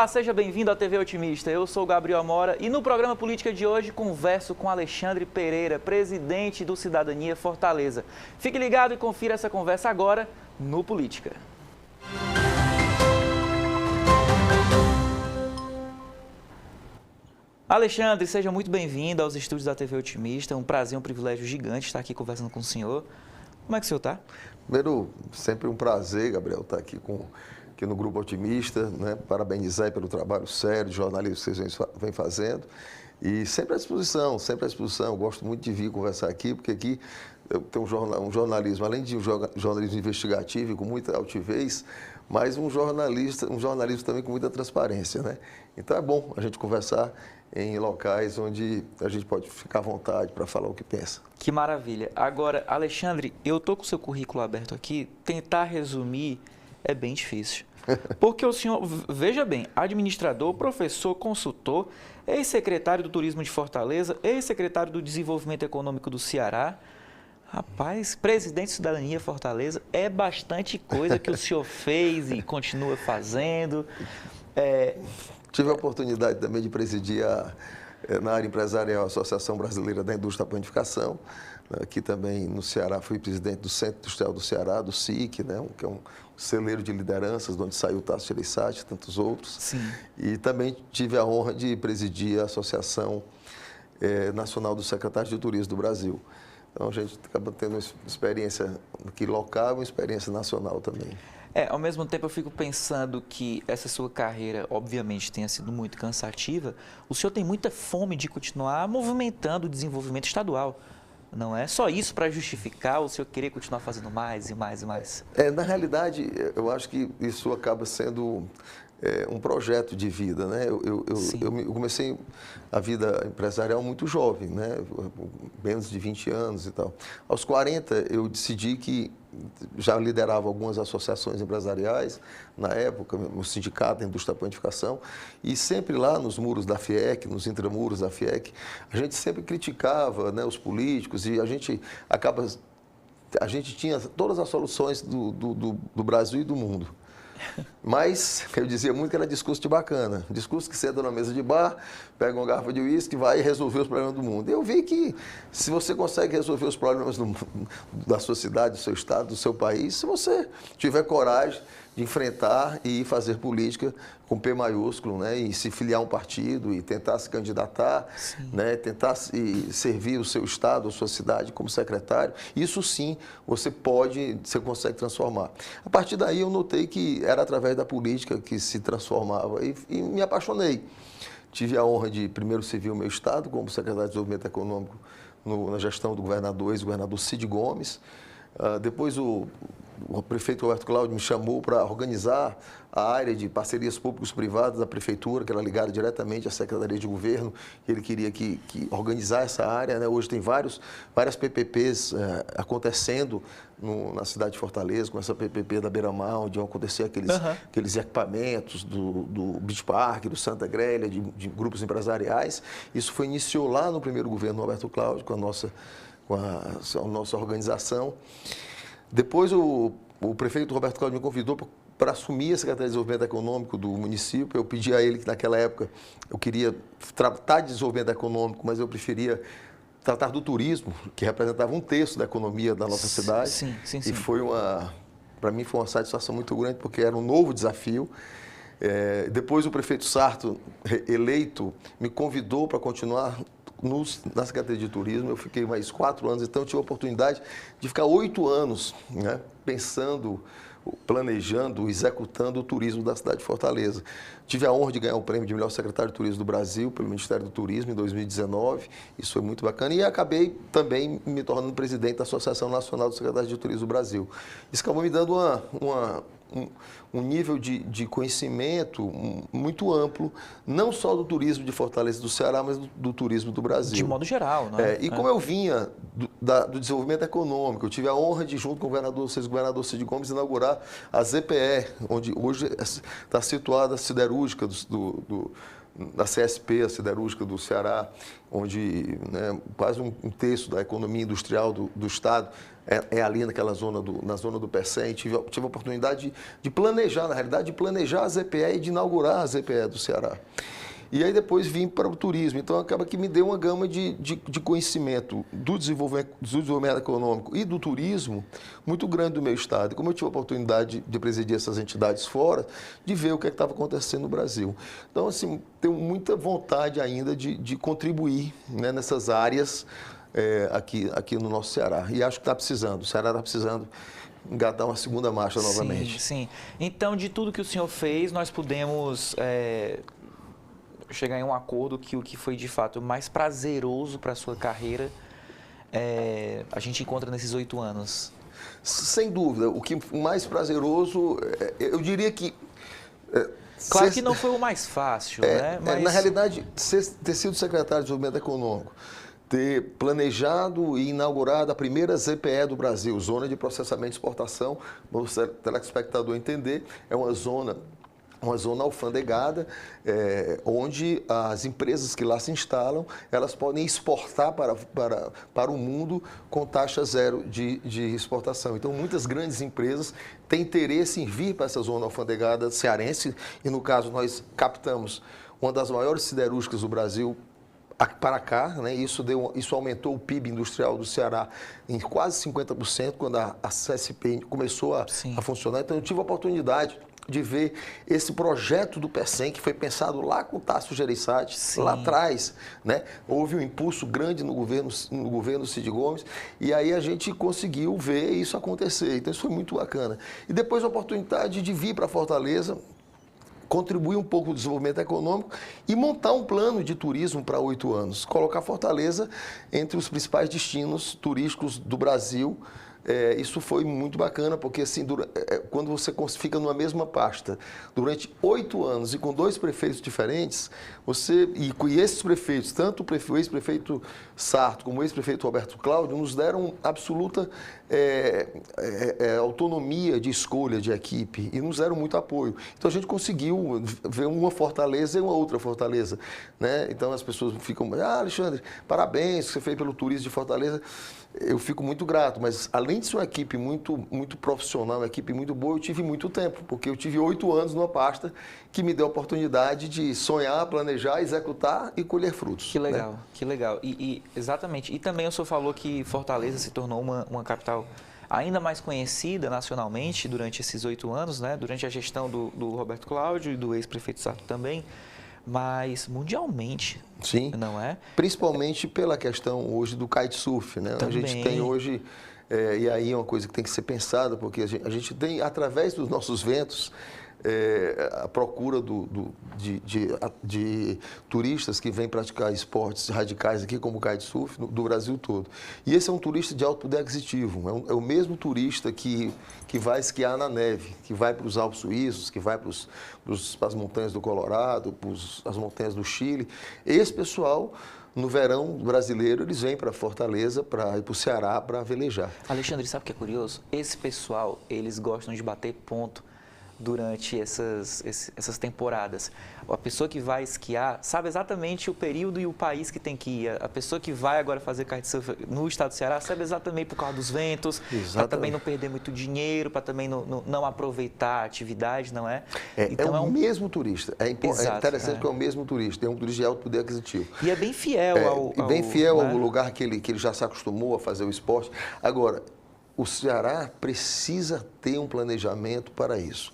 Olá, seja bem-vindo à TV Otimista. Eu sou o Gabriel Amora e no programa Política de hoje converso com Alexandre Pereira, presidente do Cidadania Fortaleza. Fique ligado e confira essa conversa agora no Política. Alexandre, seja muito bem-vindo aos estúdios da TV Otimista. É um prazer, um privilégio gigante estar aqui conversando com o senhor. Como é que o senhor está? Primeiro, sempre um prazer, Gabriel, estar aqui no Grupo Otimista, né? Parabenizar pelo trabalho sério, jornalismo que vocês vêm fazendo. E sempre à disposição, sempre à disposição. Eu gosto muito de vir conversar aqui, porque aqui eu tenho um jornalismo, além de um jornalismo investigativo e com muita altivez, mas um jornalismo também com muita transparência, né? Então é bom a gente conversar em locais onde a gente pode ficar à vontade para falar o que pensa. Que maravilha. Agora, Alexandre, eu estou com o seu currículo aberto aqui, tentar resumir é bem difícil. Porque o senhor, veja bem, administrador, professor, consultor, ex-secretário do Turismo de Fortaleza, ex-secretário do Desenvolvimento Econômico do Ceará. Rapaz, presidente de Cidadania Fortaleza, é bastante coisa que o senhor fez e continua fazendo. Tive a oportunidade também de presidir na área empresarial a Associação Brasileira da Indústria da Panificação. Aqui também no Ceará fui presidente do Centro Industrial do Ceará, do SIC, né, que é um celeiro de lideranças, de onde saiu o Tasso Gereissati e tantos outros. Sim. E também tive a honra de presidir a Associação Nacional dos Secretários de Turismo do Brasil. Então a gente acaba tendo uma experiência aqui local e uma experiência nacional também. Ao mesmo tempo eu fico pensando que essa sua carreira, obviamente, tenha sido muito cansativa. O senhor tem muita fome de continuar movimentando o desenvolvimento estadual. Não é só isso para justificar o senhor querer continuar fazendo mais e mais e mais? Na realidade, eu acho que isso acaba sendo um projeto de vida, né? Eu comecei a vida empresarial muito jovem, né? Menos de 20 anos e tal. Aos 40, eu decidi que já liderava algumas associações empresariais, na época, o Sindicato da Indústria da Panificação, e sempre lá nos muros da FIEC, nos intramuros da FIEC, a gente sempre criticava, né, os políticos e a gente tinha todas as soluções do Brasil e do mundo. Mas eu dizia muito que era discurso de bacana, discurso que senta na mesa de bar, pega uma garrafa de uísque e vai resolver os problemas do mundo. Eu vi que se você consegue resolver os problemas da sua cidade, do seu estado, do seu país, se você tiver coragem de enfrentar e fazer política com P maiúsculo, né? E se filiar a um partido e tentar se candidatar, né? Tentar servir o seu estado, a sua cidade como secretário, isso sim você consegue transformar. A partir daí eu notei que era através da política que se transformava e me apaixonei. Tive a honra de primeiro servir o meu estado como secretário de Desenvolvimento Econômico na gestão do governador, ex-governador Cid Gomes. Depois o prefeito Roberto Cláudio me chamou para organizar a área de parcerias públicos-privadas da prefeitura, que era ligada diretamente à Secretaria de Governo. Ele queria que organizar essa área, né? Hoje tem várias PPPs acontecendo na cidade de Fortaleza, com essa PPP da Beira-Mar, onde vão acontecer aqueles equipamentos do Beach Park, do Santa Grélia, de grupos empresariais. Isso iniciou lá no primeiro governo Roberto Cláudio, com a nossa organização. Depois o prefeito Roberto Cláudio me convidou para assumir a Secretaria de Desenvolvimento Econômico do município. Eu pedi a ele que naquela época eu queria tratar de desenvolvimento econômico, mas eu preferia tratar do turismo, que representava um terço da economia da nossa cidade. Sim. E para mim foi uma satisfação muito grande, porque era um novo desafio. Depois o prefeito Sarto, eleito, me convidou para continuar na Secretaria de Turismo. Eu fiquei mais 4 anos, então eu tive a oportunidade de ficar 8 anos, né, pensando, planejando, executando o turismo da cidade de Fortaleza. Tive a honra de ganhar o prêmio de melhor secretário de Turismo do Brasil pelo Ministério do Turismo em 2019. Isso foi muito bacana. E acabei também me tornando presidente da Associação Nacional dos Secretários de Turismo do Brasil. Isso acabou me dando um nível de conhecimento muito amplo, não só do turismo de Fortaleza e do Ceará, mas do turismo do Brasil. De modo geral, não é? E como eu vinha do desenvolvimento econômico, eu tive a honra de, junto com o ex-governador Cid Gomes, inaugurar a ZPE, onde hoje está situada a siderúrgica da CSP, a siderúrgica do Ceará, onde, né, quase um terço da economia industrial do Estado é ali naquela zona na zona do Pecém. Tive a oportunidade de planejar, na realidade, de planejar a ZPE e de inaugurar a ZPE do Ceará. E aí depois vim para o turismo. Então acaba que me deu uma gama de conhecimento do desenvolvimento econômico e do turismo muito grande do meu estado. E como eu tive a oportunidade de presidir essas entidades fora, de ver o que estava acontecendo no Brasil. Então, assim, tenho muita vontade ainda de contribuir, né, nessas áreas aqui no nosso Ceará. E acho que está precisando. O Ceará está precisando engatar uma segunda marcha novamente. Sim. Então, de tudo que o senhor fez, nós pudemos chegar em um acordo que o que foi de fato mais prazeroso para a sua carreira a gente encontra nesses 8 anos. Sem dúvida. O que mais prazeroso, eu diria que... Claro que não foi o mais fácil, né? Mas... Na realidade, ter sido secretário de Desenvolvimento Econômico, ter planejado e inaugurado a primeira ZPE do Brasil, Zona de Processamento e Exportação, para o telespectador entender, é uma zona alfandegada, onde as empresas que lá se instalam, elas podem exportar para o mundo com taxa zero de exportação. Então, muitas grandes empresas têm interesse em vir para essa zona alfandegada cearense, e no caso nós captamos uma das maiores siderúrgicas do Brasil para cá, né? Isso aumentou o PIB industrial do Ceará em quase 50% quando a CSP começou a funcionar. Então, eu tive a oportunidade de ver esse projeto do Pecém, que foi pensado lá com o Tasso Gereissati, lá atrás, né? Houve um impulso grande no governo Cid Gomes, e aí a gente conseguiu ver isso acontecer. Então, isso foi muito bacana. E depois a oportunidade de vir para Fortaleza, contribuir um pouco no desenvolvimento econômico e montar um plano de turismo para 8 anos. Colocar Fortaleza entre os principais destinos turísticos do Brasil. Isso foi muito bacana, porque assim, quando você fica numa mesma pasta durante 8 anos e com 2 prefeitos diferentes, e esses prefeitos, tanto o ex-prefeito Sarto como o ex-prefeito Roberto Cláudio, nos deram absoluta autonomia de escolha de equipe e nos deram muito apoio. Então a gente conseguiu ver uma Fortaleza e uma outra Fortaleza, né? Então as pessoas ficam, Alexandre, parabéns que você fez pelo turismo de Fortaleza. Eu fico muito grato, mas além de ser uma equipe muito profissional, uma equipe muito boa, eu tive muito tempo, porque eu tive 8 anos numa pasta que me deu a oportunidade de sonhar, planejar, executar e colher frutos. Que legal, né? Que legal. Exatamente. E também o senhor falou que Fortaleza se tornou uma capital ainda mais conhecida nacionalmente durante esses 8 anos, né? Durante a gestão do Roberto Cláudio e do ex-prefeito Sarto também, mas mundialmente. Sim, não é? Principalmente pela questão hoje do kitesurf, né? Também. A gente tem hoje, e aí é uma coisa que tem que ser pensada, porque a gente tem, através dos nossos ventos, a procura de turistas que vêm praticar esportes radicais aqui, como o kitesurf, do Brasil todo. E esse é um turista de alto poder aquisitivo, é o mesmo turista que vai esquiar na neve, que vai para os Alpes Suíços, que vai para as montanhas do Colorado, para as montanhas do Chile. Esse pessoal, no verão brasileiro, eles vêm para Fortaleza, para ir para o Ceará, para velejar. Alexandre, sabe o que é curioso? Esse pessoal, eles gostam de bater ponto durante essas temporadas. A pessoa que vai esquiar sabe exatamente o período e o país que tem que ir. A pessoa que vai agora fazer kitesurf no estado do Ceará sabe exatamente por causa dos ventos, para também não perder muito dinheiro, para também não aproveitar a atividade, não é? Então, é o mesmo turista. É interessante que é o mesmo turista. É um turista de alto poder aquisitivo. E é bem fiel ao lugar que ele já se acostumou a fazer o esporte. Agora, o Ceará precisa ter um planejamento para isso.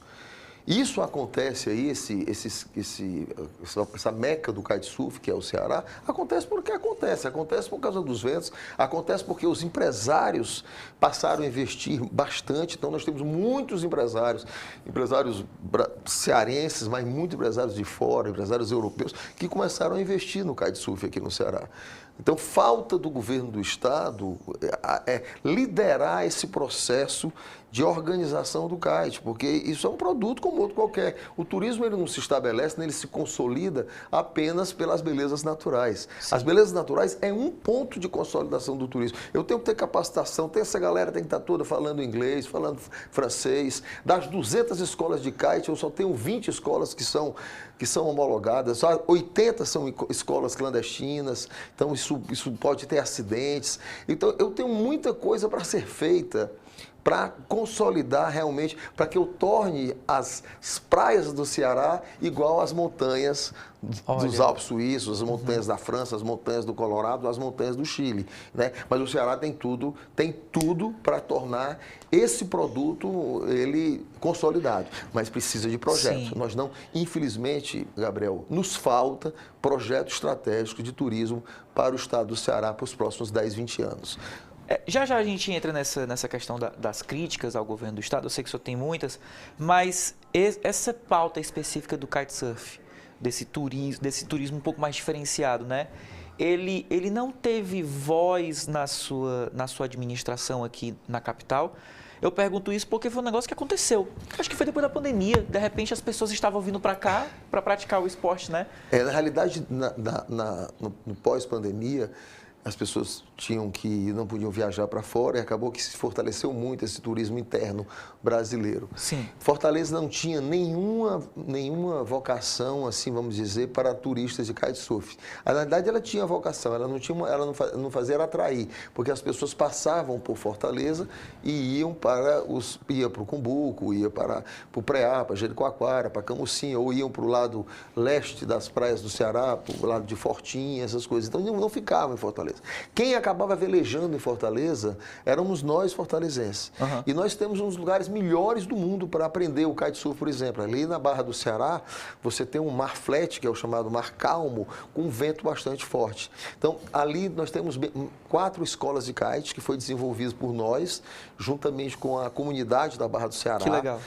Isso acontece aí, essa meca do kitesurf, que é o Ceará, acontece porque acontece. Acontece por causa dos ventos, acontece porque os empresários passaram a investir bastante. Então, nós temos muitos empresários cearenses, mas muitos empresários de fora, empresários europeus, que começaram a investir no kitesurf aqui no Ceará. Então, falta do governo do Estado liderar esse processo de organização do kite, porque isso é um produto como outro qualquer. O turismo ele não se estabelece, ele se consolida apenas pelas belezas naturais. Sim. As belezas naturais é um ponto de consolidação do turismo. Eu tenho que ter capacitação, essa galera tem que estar toda falando inglês, falando francês. Das 200 escolas de kite, eu só tenho 20 escolas que são homologadas, só 80 são escolas clandestinas, então isso pode ter acidentes. Então, eu tenho muita coisa para ser feita para consolidar realmente, para que eu torne as praias do Ceará igual às montanhas dos Alpes suíços, as montanhas da França, as montanhas do Colorado, as montanhas do Chile, né? Mas o Ceará tem tudo para tornar esse produto ele consolidado, mas precisa de projetos. Sim. Nós não, infelizmente, Gabriel, nos falta projeto estratégico de turismo para o estado do Ceará para os próximos 10, 20 anos. Já a gente entra nessa questão das críticas ao governo do estado, eu sei que o senhor tem muitas, mas essa pauta específica do kitesurf, desse turismo um pouco mais diferenciado, né? Ele não teve voz na sua administração aqui na capital. Eu pergunto isso porque foi um negócio que aconteceu. Acho que foi depois da pandemia. De repente, as pessoas estavam vindo para cá para praticar o esporte, né? Na realidade, no pós-pandemia, as pessoas não podiam viajar para fora e acabou que se fortaleceu muito esse turismo interno brasileiro. Sim. Fortaleza não tinha nenhuma vocação, assim vamos dizer, para turistas de kitesurf. Na verdade, ela tinha vocação, ela não fazia era atrair, porque as pessoas passavam por Fortaleza e iam para o Cumbuco, ia para o Preá, para Jericoacoara, para Camusim, ou iam para o lado leste das praias do Ceará, para o lado de Fortinha, essas coisas. Então, não ficavam em Fortaleza. Quem acabava velejando em Fortaleza éramos nós fortalezenses. Uhum. E nós temos um dos lugares melhores do mundo para aprender o kitesurf, por exemplo. Ali na Barra do Ceará, você tem um mar flat, que é o chamado mar calmo, com um vento bastante forte. Então, ali nós temos 4 escolas de kite que foi desenvolvidas por nós, juntamente com a comunidade da Barra do Ceará. Que legal.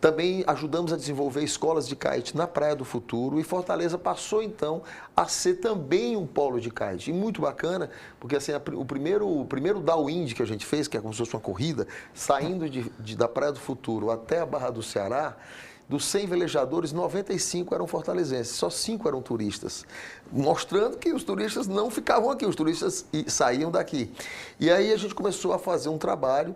Também ajudamos a desenvolver escolas de kite na Praia do Futuro e Fortaleza passou, então, a ser também um polo de kite. E muito bacana, porque assim, o primeiro downwind que a gente fez, que é como se fosse uma corrida, saindo da Praia do Futuro até a Barra do Ceará, dos 100 velejadores, 95 eram fortalezenses, só 5 eram turistas, mostrando que os turistas não ficavam aqui, os turistas saíam daqui. E aí a gente começou a fazer um trabalho,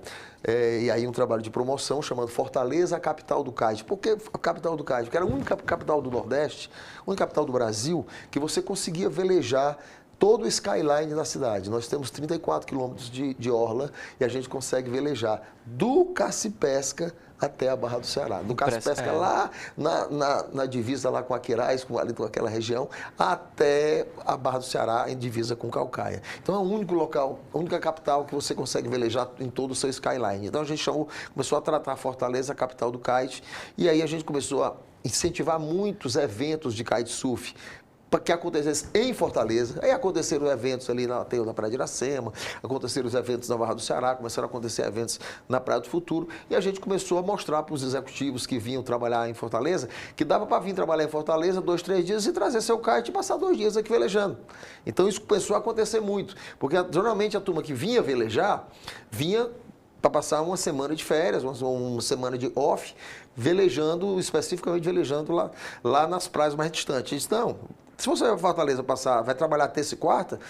um trabalho de promoção chamado Fortaleza, a capital do kite. Por que a capital do kite? Porque era a única capital do Nordeste, a única capital do Brasil, que você conseguia velejar todo o skyline da cidade. Nós temos 34 quilômetros de orla e a gente consegue velejar do Cacipesca até a Barra do Ceará. Do Cacipesca lá na divisa lá com Aquiraz, ali com aquela região, até a Barra do Ceará em divisa com Caucaia. Então é o único local, a única capital que você consegue velejar em todo o seu skyline. Então a gente começou a tratar Fortaleza, a capital do kite, e aí a gente começou a incentivar muitos eventos de kitesurf que acontecesse em Fortaleza. Aí aconteceram eventos ali na Praia de Iracema, aconteceram os eventos na Barra do Ceará, começaram a acontecer eventos na Praia do Futuro, e a gente começou a mostrar para os executivos que vinham trabalhar em Fortaleza, que dava para vir trabalhar em Fortaleza 2, 3 dias e trazer seu kite e passar 2 dias aqui velejando. Então isso começou a acontecer muito, porque geralmente a turma que vinha velejar, vinha para passar uma semana de férias, uma semana de off, especificamente velejando lá nas praias mais distantes. Eles não, se você vai para Fortaleza vai trabalhar terça e quarta,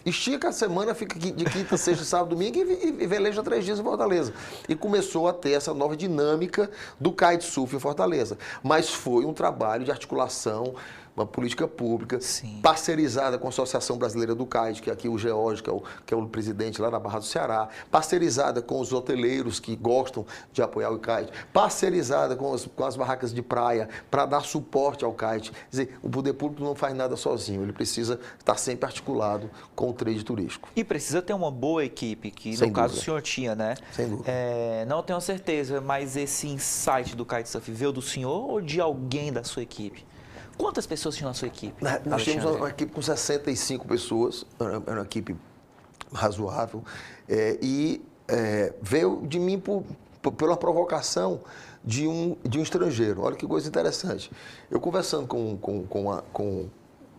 estica a semana, fica de quinta, sexta, sábado, domingo e veleja 3 dias em Fortaleza. E começou a ter essa nova dinâmica do kitesurf em Fortaleza. Mas foi um trabalho de articulação, uma política pública, sim, parcerizada com a Associação Brasileira do Kite, que é aqui o George, que é o presidente lá na Barra do Ceará, parcerizada com os hoteleiros que gostam de apoiar o kite, parcerizada com as barracas de praia para dar suporte ao kite. Quer dizer, o poder público não faz nada sozinho, ele precisa estar sempre articulado com o trade turístico. E precisa ter uma boa equipe, que Sem no dúvida. caso o senhor tinha, né? Sem dúvida. Não tenho certeza, mas esse insight do kitesurf veio do senhor ou de alguém da sua equipe? Quantas pessoas tinham na sua equipe? Nós tínhamos uma equipe com 65 pessoas, era uma equipe razoável, veio de mim pela provocação de um estrangeiro. Olha que coisa interessante. Eu conversando com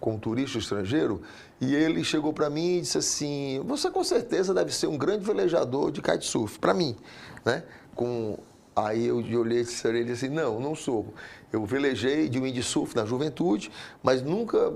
com um turista estrangeiro, e ele chegou para mim e disse assim, você com certeza deve ser um grande velejador de kitesurf, para mim, né? Aí eu olhei para ele e disse assim, não sou. Eu velejei de windsurf na juventude, mas nunca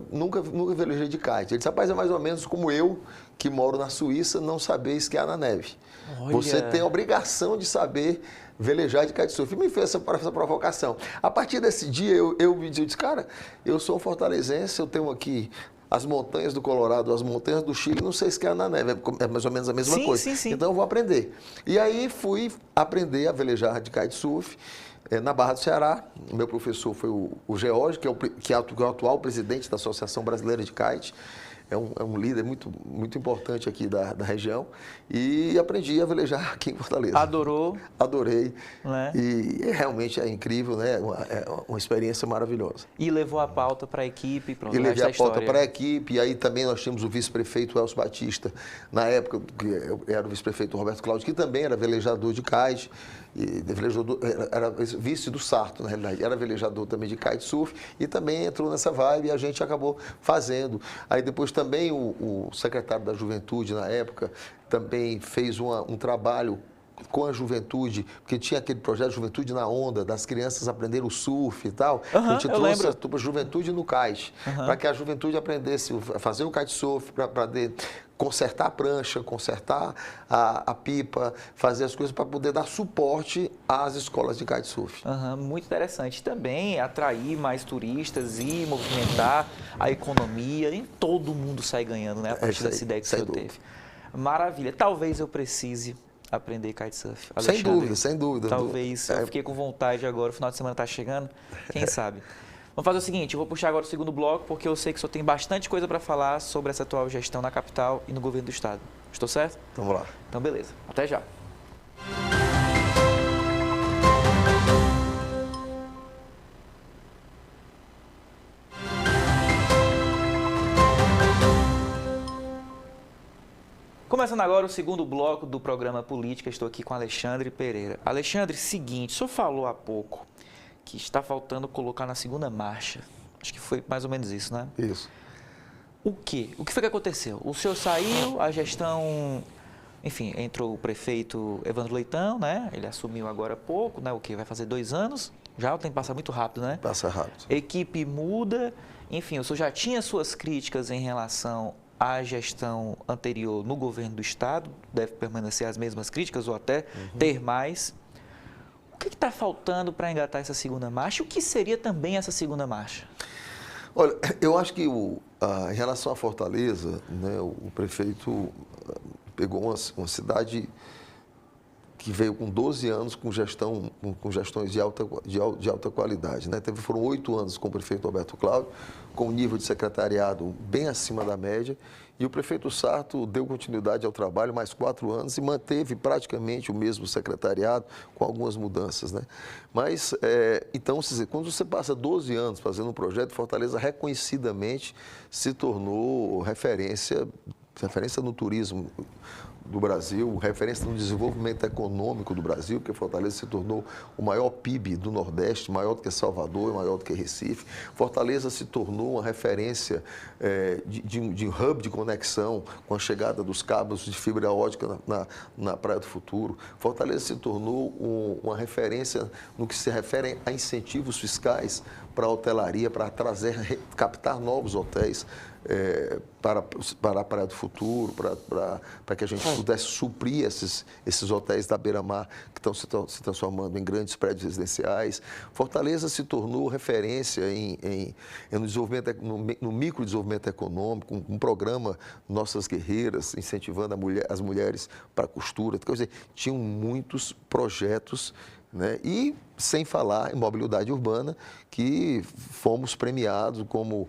velejei de kite. Ele disse, rapaz, é mais ou menos como eu, que moro na Suíça, não saber esquiar na neve. Olha. Você tem a obrigação de saber velejar de kitesurf. E me fez essa provocação. A partir desse dia, eu disse, cara, eu sou um fortalezense, eu tenho aqui as montanhas do Colorado, as montanhas do Chile, não sei esquiar na neve, é mais ou menos a mesma coisa. Sim. Então eu vou aprender. E aí fui aprender a velejar de kitesurf na Barra do Ceará. O meu professor foi o George, que é o atual presidente da Associação Brasileira de Kite. É um líder muito importante aqui da região. E aprendi a velejar aqui em Fortaleza. Adorou? Adorei. Né? E realmente é incrível, né? É uma experiência maravilhosa. E levou a pauta para a equipe, pronto. E levei a pauta para a equipe. E aí também nós tínhamos o vice-prefeito Elcio Batista, na época, que era o vice-prefeito Roberto Cláudio, que também era velejador de kite. Era vice do Sarto, na realidade, era velejador também de kitesurf e também entrou nessa vibe e a gente acabou fazendo. Aí depois também o secretário da Juventude, na época, também fez um trabalho com a juventude, porque tinha aquele projeto Juventude na Onda, das crianças aprenderem o surf e tal. A gente trouxe a juventude no kite, para que a juventude aprendesse a fazer o kitesurf, para consertar a prancha, consertar a pipa, fazer as coisas para poder dar suporte às escolas de kitesurf. Muito interessante. Também atrair mais turistas e movimentar a economia. Nem todo mundo sai ganhando, né? A partir dessa ideia que o senhor teve. Maravilha. Talvez eu precise aprender kitesurf. Sem dúvida. Talvez. Eu fiquei com vontade agora, o final de semana está chegando. Quem sabe? Vamos fazer o seguinte, eu vou puxar agora o segundo bloco, porque eu sei que o senhor tem bastante coisa para falar sobre essa atual gestão na capital e no governo do estado. Estou certo? Então, vamos lá. Então, beleza. Até já. Começando agora o segundo bloco do programa Política, estou aqui com Alexandre Pereira. Alexandre, seguinte, o senhor falou há pouco que está faltando colocar na segunda marcha. Acho que foi mais ou menos isso, né? Isso. O quê? O que foi que aconteceu? O senhor saiu, a gestão... Enfim, entrou o prefeito Evandro Leitão, né? Ele assumiu agora há pouco, né? O quê? Vai fazer 2 anos? Já o tempo passa muito rápido, né? Passa rápido. Equipe muda. Enfim, o senhor já tinha suas críticas em relação à gestão anterior no governo do estado. Deve permanecer as mesmas críticas ou até ter mais. O que está faltando para engatar essa segunda marcha? O que seria também essa segunda marcha? Olha, eu acho que em relação à Fortaleza, né, o prefeito pegou uma cidade que veio com 12 anos com gestões de alta qualidade. Né? Foram 8 anos com o prefeito Roberto Cláudio, com um nível de secretariado bem acima da média, e o prefeito Sarto deu continuidade ao trabalho mais 4 anos e manteve praticamente o mesmo secretariado, com algumas mudanças. Né? Mas, então, quando você passa 12 anos fazendo um projeto, Fortaleza reconhecidamente se tornou referência no turismo do Brasil, referência no desenvolvimento econômico do Brasil, porque Fortaleza se tornou o maior PIB do Nordeste, maior do que Salvador, maior do que Recife. Fortaleza se tornou uma referência de hub de conexão com a chegada dos cabos de fibra ótica na Praia do Futuro. Fortaleza se tornou uma referência no que se refere a incentivos fiscais para a hotelaria, para captar novos hotéis para a Praia do Futuro, para que a gente pudesse suprir esses hotéis da beira-mar que estão se transformando em grandes prédios residenciais. Fortaleza se tornou referência no microdesenvolvimento econômico, um programa Nossas Guerreiras, incentivando as mulheres para a costura. Quer dizer, tinham muitos projetos, né? E sem falar em mobilidade urbana, que fomos premiados como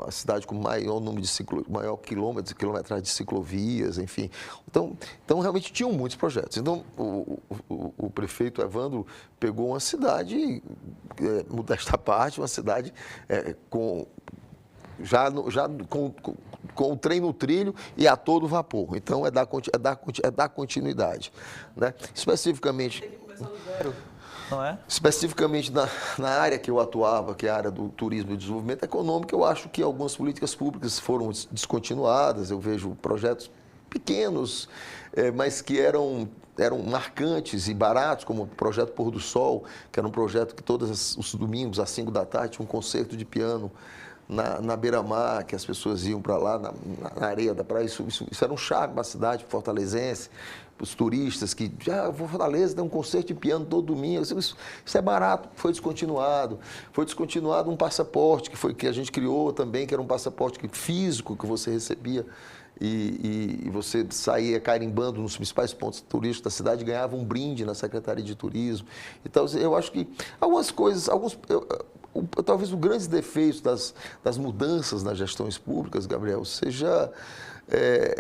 a cidade com maior número maior quilometragem de ciclovias, enfim. Então realmente tinham muitos projetos. Então o prefeito Evandro pegou uma cidade, modesta parte, uma cidade com o trem no trilho e a todo vapor. Então é dar continuidade, né? Especificamente. Tem que começar do zero. não é? Especificamente na área que eu atuava, que é a área do turismo e desenvolvimento econômico, eu acho que algumas políticas públicas foram descontinuadas. Eu vejo projetos pequenos, mas que eram marcantes e baratos, como o Projeto Pôr do Sol, que era um projeto que todos os domingos, às 5 da tarde, tinha um concerto de piano na beira-mar, que as pessoas iam para lá, na areia da praia. Isso era um charme para a cidade fortalezense, para os turistas que já vou Fortaleza, tem um concerto de piano todo domingo. Isso é barato, foi descontinuado. Foi descontinuado um passaporte que a gente criou também, que era um passaporte físico que você recebia e você saía carimbando nos principais pontos turísticos da cidade, ganhava um brinde na Secretaria de Turismo. Então, eu acho que algumas coisas, talvez o grande defeito das mudanças nas gestões públicas, Gabriel, seja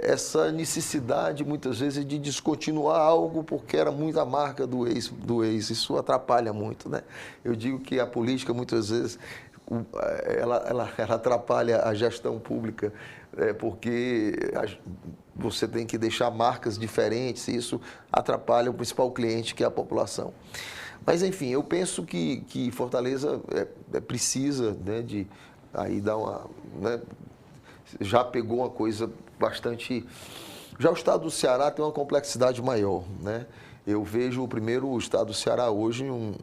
essa necessidade, muitas vezes, de descontinuar algo porque era muito a marca do ex. Isso atrapalha muito, né? Eu digo que a política, muitas vezes, ela atrapalha a gestão pública, porque você tem que deixar marcas diferentes e isso atrapalha o principal cliente, que é a população. Mas, enfim, eu penso que Fortaleza precisa, né, de aí dar uma... Né, já pegou uma coisa bastante... Já o estado do Ceará tem uma complexidade maior, né? Eu vejo o estado do Ceará hoje um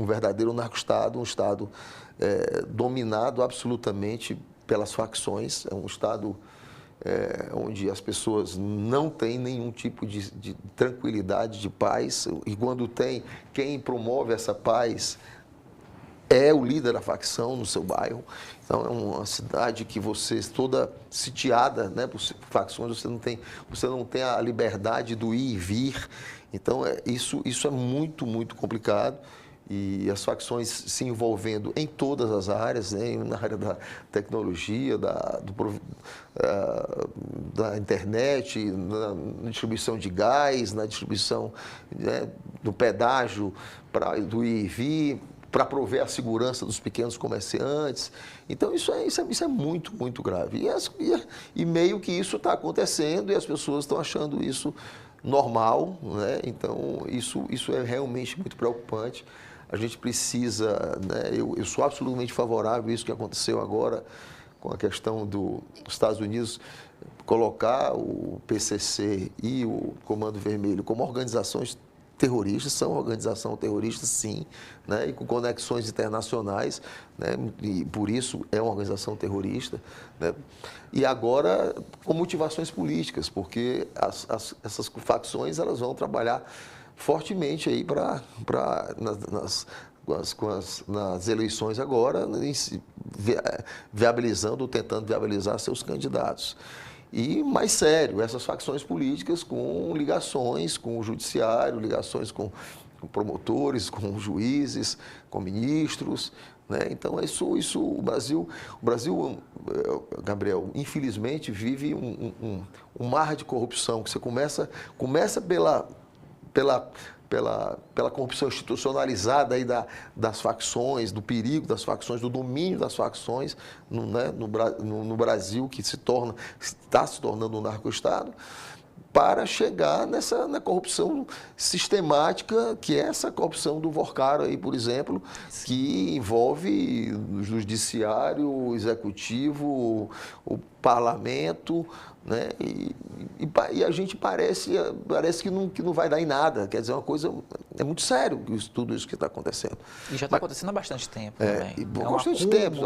verdadeiro narco-estado, um estado dominado absolutamente pelas facções, é um estado onde as pessoas não têm nenhum tipo de tranquilidade, de paz, e quando tem, quem promove essa paz é o líder da facção no seu bairro. Então, é uma cidade que você, toda sitiada, né, por facções, você não tem a liberdade do ir e vir. Então, isso é muito, muito complicado. E as facções se envolvendo em todas as áreas, né, na área da tecnologia, da internet, na distribuição de gás, na distribuição, né, do pedágio do ir e vir, para prover a segurança dos pequenos comerciantes. Então, isso é muito, muito grave. E meio que isso está acontecendo e as pessoas estão achando isso normal, né? Então, isso é realmente muito preocupante. A gente precisa, né? Eu sou absolutamente favorável a isso que aconteceu agora com a questão dos Estados Unidos, colocar o PCC e o Comando Vermelho como organizações terroristas, são organização terrorista, sim, né, e com conexões internacionais, né, e por isso é uma organização terrorista, né, e agora com motivações políticas, porque essas facções elas vão trabalhar fortemente aí nas eleições agora, viabilizando, tentando viabilizar seus candidatos. E, mais sério, essas facções políticas com ligações com o judiciário, ligações com promotores, com juízes, com ministros, né? Então, o Brasil, Gabriel, infelizmente, vive um mar de corrupção, que você começa pela corrupção institucionalizada aí das facções, do perigo das facções, do domínio das facções no Brasil, que está se tornando um narco-estado, para chegar na corrupção sistemática, que é essa corrupção do Vorcaro aí, por exemplo, que envolve o judiciário, o executivo, o parlamento, né? E a gente parece que não vai dar em nada. Quer dizer, uma coisa... É muito sério tudo isso que está acontecendo. E já está acontecendo há bastante tempo também. Bastante tempo.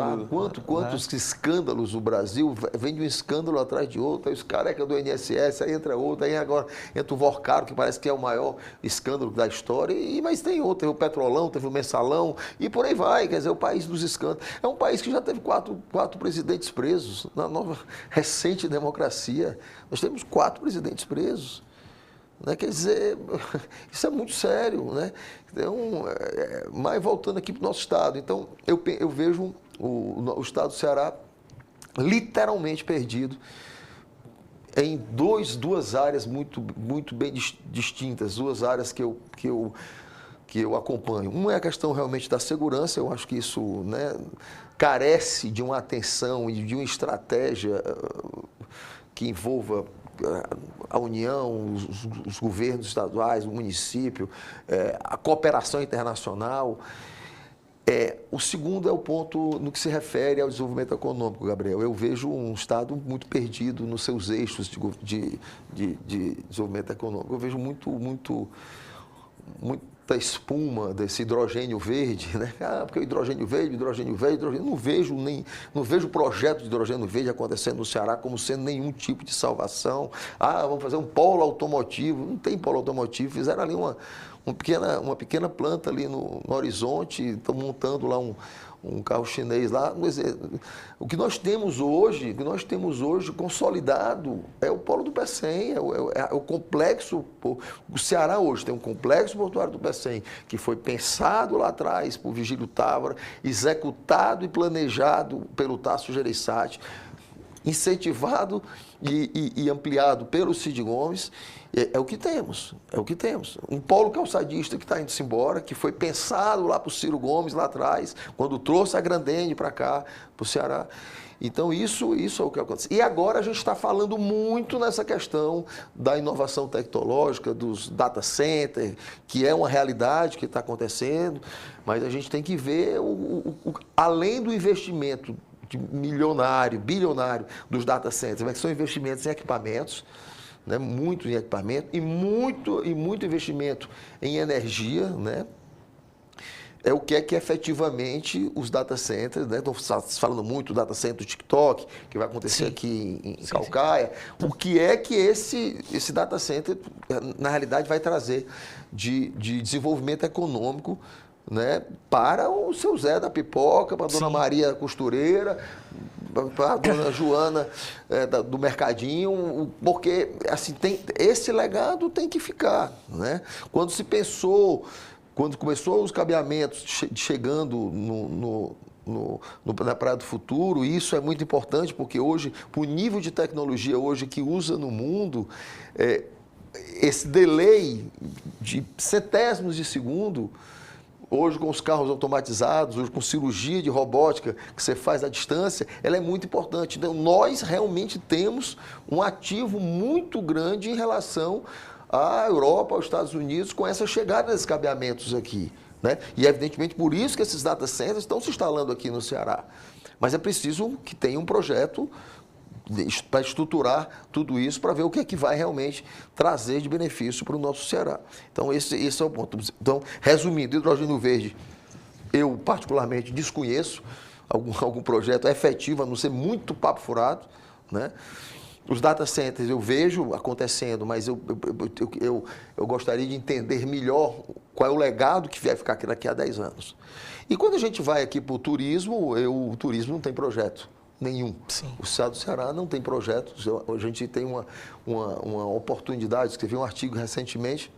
Quantos escândalos o Brasil... Vem de um escândalo atrás de outro, aí os carecas do INSS, aí entra outro, aí agora entra o Vorcaro, que parece que é o maior escândalo da história, mas tem outro, teve o Petrolão, teve o Mensalão, e por aí vai. Quer dizer, o país dos escândalos. É um país que já teve quatro presidentes presos na nova recente democracia. Nós temos 4 presidentes presos. Né? Quer dizer, isso é muito sério. Né? Então, mas voltando aqui para o nosso estado, então eu vejo o estado do Ceará literalmente perdido em duas áreas muito bem distintas, 2 áreas que eu acompanho. Uma é a questão realmente da segurança. Eu acho que isso, né, carece de uma atenção e de uma estratégia que envolva a União, os governos estaduais, o município, a cooperação internacional. O segundo é o ponto no que se refere ao desenvolvimento econômico, Gabriel. Eu vejo um Estado muito perdido nos seus eixos de desenvolvimento econômico. Eu vejo muita espuma desse hidrogênio verde, né? Porque o hidrogênio verde, não vejo projeto de hidrogênio verde acontecendo no Ceará como sendo nenhum tipo de salvação. Vamos fazer um polo automotivo. Não tem polo automotivo. Fizeram ali uma pequena planta ali no horizonte, estão montando lá um carro chinês lá. O que nós temos hoje consolidado é o polo do Pecém, é o complexo. O Ceará hoje tem um complexo portuário do Pecém, que foi pensado lá atrás por Vigílio Távora, executado e planejado pelo Tasso Gereissati, incentivado e ampliado pelo Cid Gomes. É o que temos. Um polo calçadista que está indo-se embora, que foi pensado lá por Ciro Gomes lá atrás, quando trouxe a Grandene para cá, para o Ceará. Então, isso é o que acontece. E agora a gente está falando muito nessa questão da inovação tecnológica, dos data centers, que é uma realidade que está acontecendo, mas a gente tem que ver, além do investimento milionário, bilionário dos data centers, mas que são investimentos em equipamentos, né, muito em equipamento e muito investimento em energia, né? É o que efetivamente os data centers, né? Estou falando muito do data center do TikTok, que vai acontecer aqui em Calcaia. Sim. O que é que esse data center, na realidade, vai trazer de desenvolvimento econômico, né, para o seu Zé da Pipoca, para a Dona Maria Costureira, para a Dona Joana do Mercadinho, porque assim, esse legado tem que ficar, né? Quando começou os cabeamentos chegando na Praia do Futuro, isso é muito importante, porque hoje, o nível de tecnologia hoje que usa no mundo, esse delay de centésimos de segundo, hoje com os carros automatizados, hoje com cirurgia de robótica que você faz à distância, ela é muito importante. Então, nós realmente temos um ativo muito grande em relação à Europa, aos Estados Unidos, com essa chegada desses cabeamentos aqui, né? E, evidentemente, por isso que esses data centers estão se instalando aqui no Ceará. Mas é preciso que tenha um projeto para estruturar tudo isso, para ver o que é que vai realmente trazer de benefício para o nosso Ceará. Então, esse é o ponto. Então, resumindo, hidrogênio verde, eu particularmente desconheço algum projeto efetivo, a não ser muito papo furado, né? Os data centers eu vejo acontecendo, mas eu gostaria de entender melhor qual é o legado que vai ficar aqui daqui a 10 anos. E quando a gente vai aqui para o turismo, o turismo não tem projeto nenhum. Sim. O Estado do Ceará não tem projeto. A gente tem uma oportunidade, escrevi um artigo recentemente,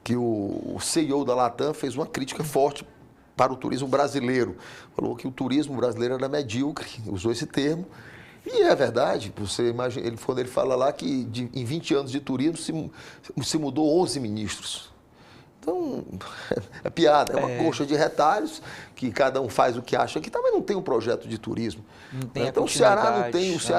que o CEO da Latam fez uma crítica forte para o turismo brasileiro. Falou que o turismo brasileiro era medíocre, usou esse termo. E é verdade, você imagina, quando ele fala lá que em 20 anos de turismo se mudou 11 ministros. Então, é piada, é uma coxa de retalhos, que cada um faz o que acha que também não tem um projeto de turismo. Então, o Ceará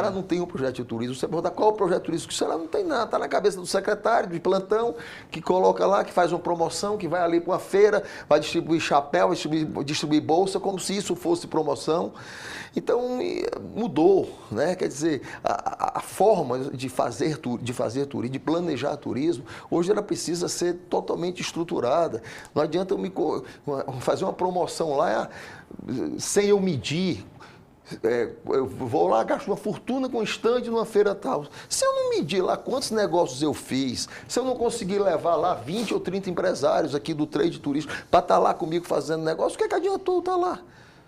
não tem um projeto de turismo. Você pergunta qual é o projeto turístico? O Ceará não tem nada, está na cabeça do secretário de plantão, que coloca lá, que faz uma promoção, que vai ali para uma feira, vai distribuir chapéu, vai distribuir bolsa, como se isso fosse promoção. Então, mudou, né? Quer dizer, a forma de fazer turismo, de planejar turismo, hoje ela precisa ser totalmente estruturada. Não adianta eu fazer uma promoção lá sem eu medir. Eu vou lá, gasto uma fortuna com um stand numa feira tal. Se eu não medir lá quantos negócios eu fiz, se eu não conseguir levar lá 20 ou 30 empresários aqui do trade turístico para estar lá comigo fazendo negócio, o que é que adiantou estar lá?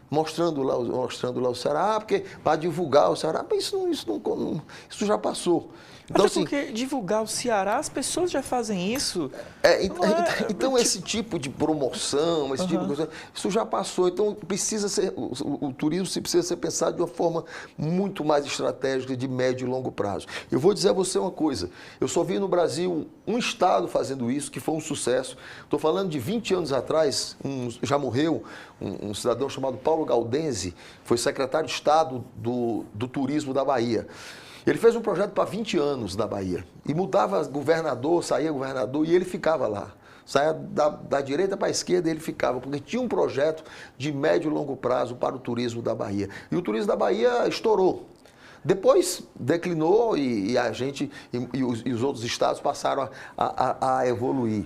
Mostrando lá o Ceará, porque para divulgar o Ceará, isso já passou. Então, assim, porque divulgar o Ceará, as pessoas já fazem isso. Então, esse tipo de promoção, esse tipo de coisa, isso já passou. Então, o turismo precisa ser pensado de uma forma muito mais estratégica, de médio e longo prazo. Eu vou dizer a você uma coisa, eu só vi no Brasil um estado fazendo isso, que foi um sucesso. Estou falando de 20 anos atrás, já morreu, um cidadão chamado Paulo Gaudenzi, foi secretário de Estado do Turismo da Bahia. Ele fez um projeto para 20 anos na Bahia. E mudava governador, saía governador e ele ficava lá. Saia da direita para a esquerda, ele ficava, porque tinha um projeto de médio e longo prazo para o turismo da Bahia. E o turismo da Bahia estourou. Depois declinou e a gente e os outros estados passaram a evoluir.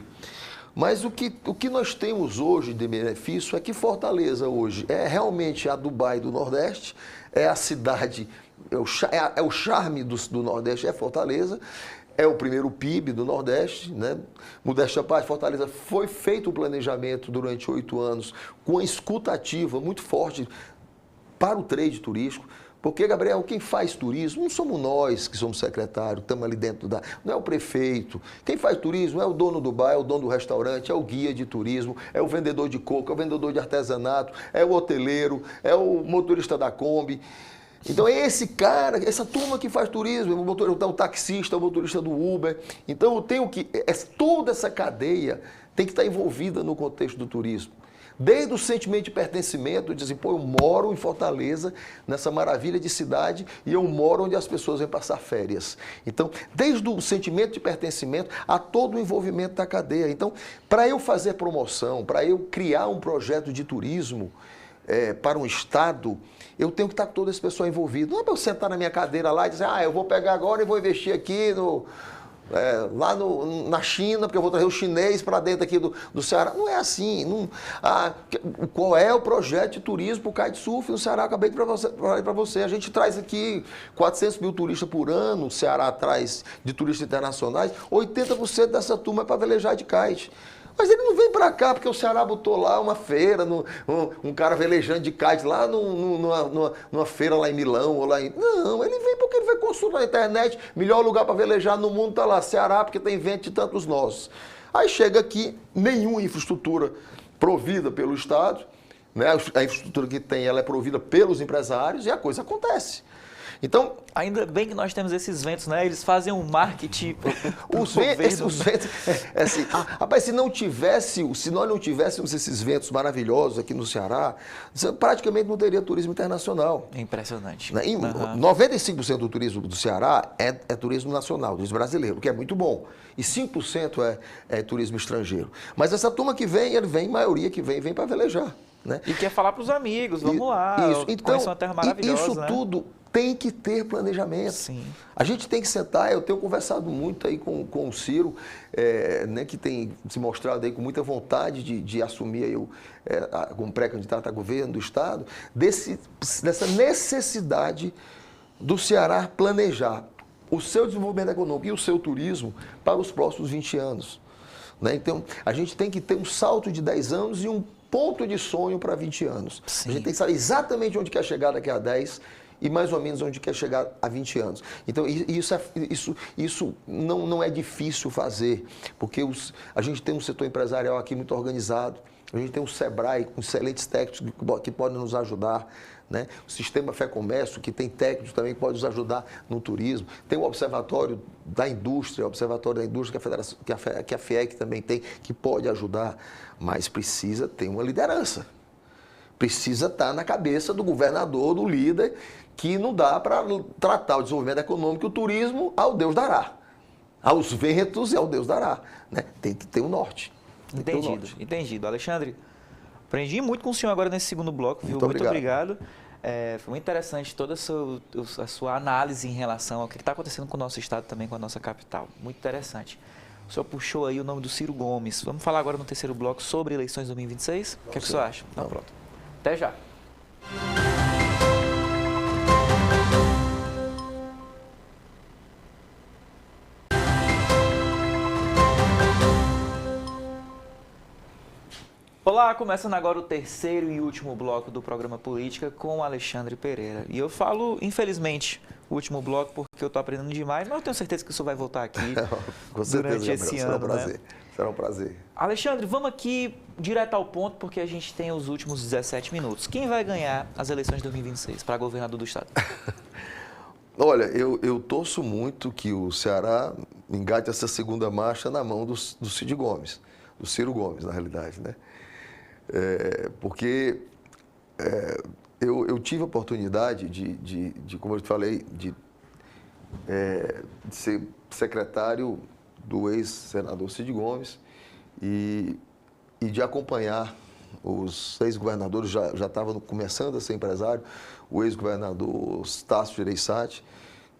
Mas o que nós temos hoje de benefício é que Fortaleza hoje é realmente a Dubai do Nordeste, é a cidade, é o charme do Nordeste, é Fortaleza. É o primeiro PIB do Nordeste, né? Modéstia à parte, Fortaleza foi feito o planejamento durante 8 anos com uma escuta ativa muito forte para o trade turístico. Porque, Gabriel, quem faz turismo não somos nós que somos secretários, estamos ali dentro não é o prefeito. Quem faz turismo é o dono do bar, é o dono do restaurante, é o guia de turismo, é o vendedor de coco, é o vendedor de artesanato, é o hoteleiro, é o motorista da Kombi. Então é esse cara, essa turma que faz turismo, o taxista, o motorista do Uber. Então eu tenho que, toda essa cadeia tem que estar envolvida no contexto do turismo. Desde o sentimento de pertencimento, dizem, pô, eu moro em Fortaleza, nessa maravilha de cidade, e eu moro onde as pessoas vêm passar férias. Então, desde o sentimento de pertencimento a todo o envolvimento da cadeia. Então, para eu fazer promoção, para eu criar um projeto de turismo para um estado, eu tenho que estar com todo esse pessoal envolvido. Não é para eu sentar na minha cadeira lá e dizer, eu vou pegar agora e vou investir aqui na China, porque eu vou trazer o chinês para dentro aqui do Ceará. Não é assim. Qual é o projeto de turismo para o kitesurf no Ceará? Acabei de falar para você. A gente traz aqui 400 mil turistas por ano, o Ceará traz de turistas internacionais, 80% dessa turma é para velejar de kite. Mas ele não vem para cá porque o Ceará botou lá uma feira, um cara velejando de kite lá numa feira lá em Milão. Não, ele vem porque ele vai consultar na internet, melhor lugar para velejar no mundo está lá, Ceará, porque tem vento de tantos nós. Aí chega aqui, nenhuma infraestrutura provida pelo Estado, né? A infraestrutura que tem ela é provida pelos empresários e a coisa acontece. Então, ainda bem que nós temos esses ventos, né? Eles fazem um marketing. Os ventos, assim, rapaz, se nós não tivéssemos esses ventos maravilhosos aqui no Ceará, praticamente não teria turismo internacional. É impressionante. 95% do turismo do Ceará é turismo nacional, turismo brasileiro, o que é muito bom. E 5% é turismo estrangeiro. Mas essa turma que vem, maioria que vem para velejar. Né? E quer falar para os amigos, vamos lá, então, uma terra maravilhosa. Isso, né? Tudo tem que ter planejamento. Sim. A gente tem que sentar, eu tenho conversado muito aí com o Ciro, né, que tem se mostrado aí com muita vontade de assumir aí como pré-candidato a governo do Estado, dessa necessidade do Ceará planejar o seu desenvolvimento econômico e o seu turismo para os próximos 20 anos. Né? Então, a gente tem que ter um salto de 10 anos e um ponto de sonho para 20 anos. Sim. A gente tem que saber exatamente onde quer chegar daqui a 10 e mais ou menos onde quer chegar a 20 anos. Então, isso não é difícil fazer, porque a gente tem um setor empresarial aqui muito organizado, a gente tem um SEBRAE com excelentes técnicos que podem nos ajudar, né? O Sistema Fé Comércio, que tem técnicos também que podem nos ajudar no turismo. Tem o Observatório da Indústria, que a FIEC também tem, que pode ajudar, mas precisa ter uma liderança. Precisa estar na cabeça do governador, do líder, que não dá para tratar o desenvolvimento econômico e o turismo ao Deus dará. Aos ventos e ao Deus dará. Né? Tem que ter o norte. Entendido. Alexandre, aprendi muito com o senhor agora nesse segundo bloco, viu? Muito obrigado. Foi muito interessante toda a sua análise em relação ao que está acontecendo com o nosso estado, também com a nossa capital. Muito interessante. O senhor puxou aí o nome do Ciro Gomes. Vamos falar agora no terceiro bloco sobre eleições 2026? O que o senhor acha? Então, pronto. Até já. Olá, começando agora o terceiro e último bloco do programa Política com o Alexandre Pereira. E eu falo, infelizmente, o último bloco porque eu estou aprendendo demais, mas eu tenho certeza que isso vai voltar aqui com certeza, durante esse ano. Será um prazer. Né? Será um prazer. Alexandre, vamos aqui direto ao ponto porque a gente tem os últimos 17 minutos. Quem vai ganhar as eleições de 2026 para governador do estado? Olha, eu torço muito que o Ceará engate essa segunda marcha na mão do Cid Gomes, do Ciro Gomes, na realidade, né? Porque eu tive a oportunidade de, como eu te falei, de de ser secretário do ex-senador Cid Gomes e de acompanhar os ex-governadores, já estava começando a ser empresário, o ex-governador Tasso Gereissati,